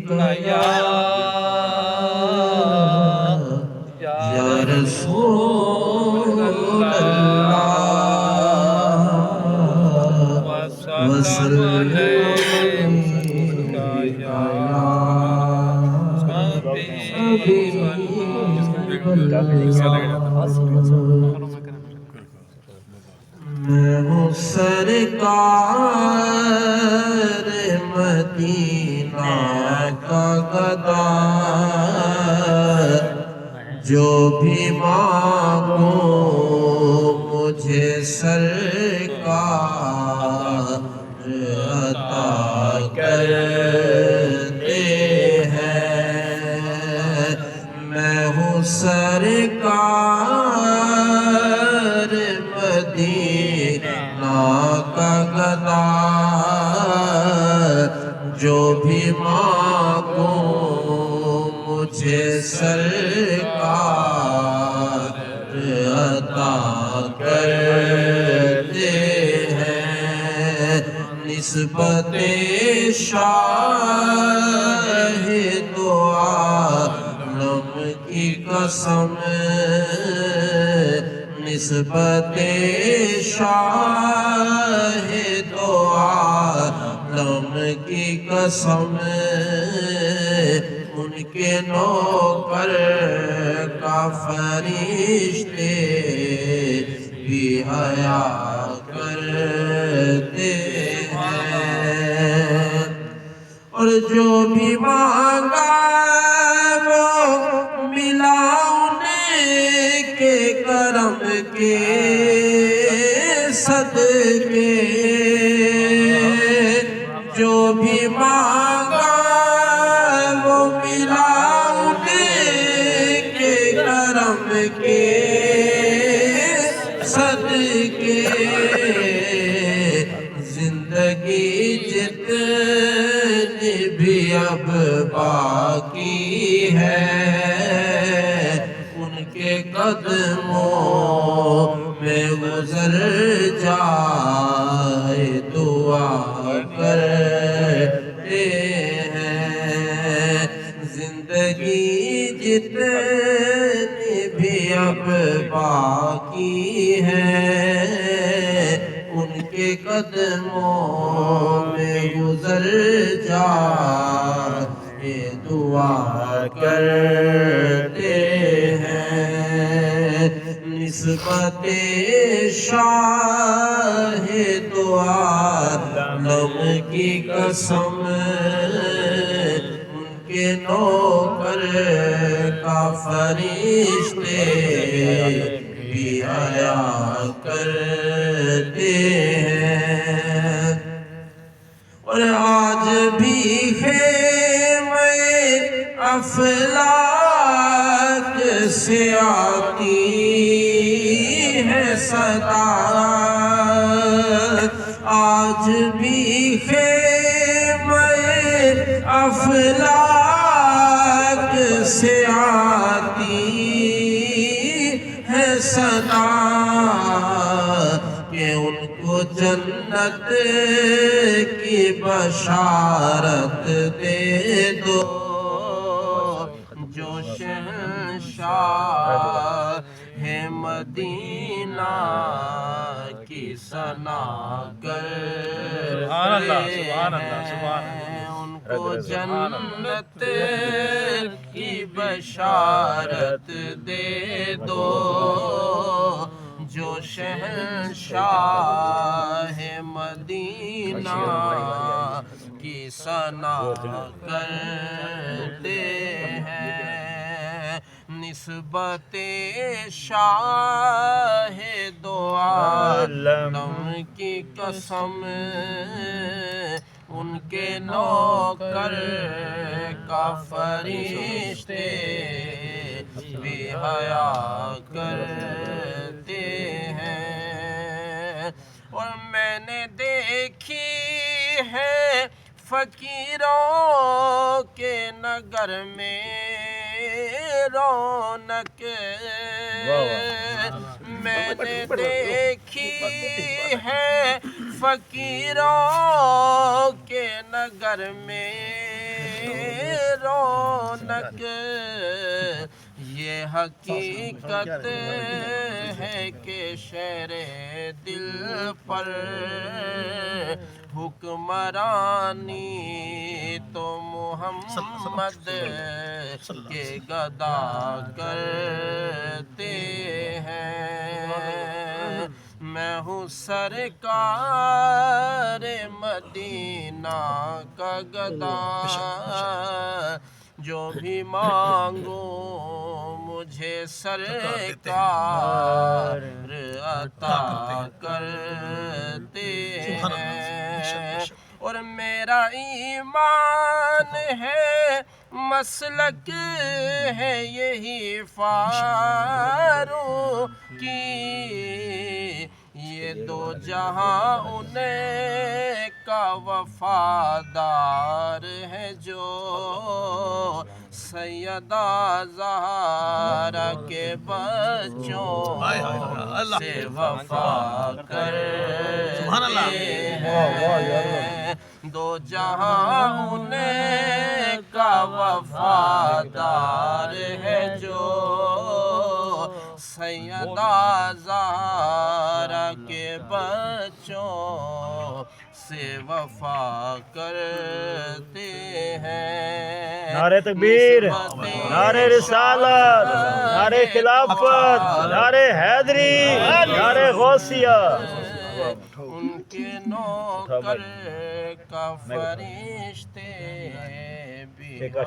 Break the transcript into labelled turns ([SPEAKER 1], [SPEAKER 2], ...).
[SPEAKER 1] کہا یا رسول اللہ وسلم علیکہ یا میں ہوں سرکار مدینہ کا غدار، جو بھی مانگوں مجھے سرکار عطا کرتے ہیں۔ میں ہوں سرکار مدینہ کا غدار، جو بھی مانگوں مجھے سرکار عطا کرتے ہیں۔ نسبت شاہ دو عالم کی قسم، نسبت شاہ دو عالم کی قسم، ان کے نوکر کا فرشتے بھی حیا کرتے ہیں، اور جو بھی مانگا وہ ملا انہیں کے کرم کے صدقے، جو بھی مانگا وہ ملا انہیں کے کرم کے صدقے۔ زندگی جتنی بھی اب باقی ہے، ان کے قدموں میں گزر جائے دعا کرتے ہیں۔ زندگی جتنی بھی اب باقی ہے، ان کے قدموں میں گزر جائے دعا کرتے ہیں۔ نسبت شاہ دو عالم کی قسم، ان کے نوکر کا فرشتے بھی حیا کرتے ہیں، اور آج بھی خیمے افلاک سے آتی ہے صدا، آج بھی خیمے افلاک سے آتی ہے صدا، کہ ان کو جنت کی بشارت دے دو، جو شہنشاہ ہے مدینہ کی ثنا کرتے ہیں، ان کو جنت کی بشارت دے دو، جو شہنشاہ مدینہ کی ثنا کرتے ہیں۔ نسبت شاہ دو عالم کی قسم، ان کے نوکر کا فرشتے بھی حیا کرتے ہیں، اور میں نے دیکھی ہے فقیروں کے نگر میں رونق، میں نے دیکھی ہے فقیروں کے نگر میں رونق یہ حقیقت ہے کہ شہر دل پر حکمرانی تو محمد کے گدا کرتے ہیں میں ہوں سرکار مدینہ کا گدا جو بھی مانگوں مجھے سرکار عطا کرتے ہیں اور میرا ایمان ہے مسلک ہے یہی فاروقی یہ دو جہاں انہیں کا وفادار ہے جو سیدہ زہرا کے بچوں سے وفا کرتے ہیں دو جہاں انہیں کا وفادار ہے جو سیدہ زہرا کے بچوں سے وفا کرتے ہیں
[SPEAKER 2] نعرہ تکبیر، نعرہ رسالت، نعرہ خلافت، نعرہ حیدری، نعرہ غوثیہ
[SPEAKER 1] ان کے نوکر کا فرشتے بھی آیا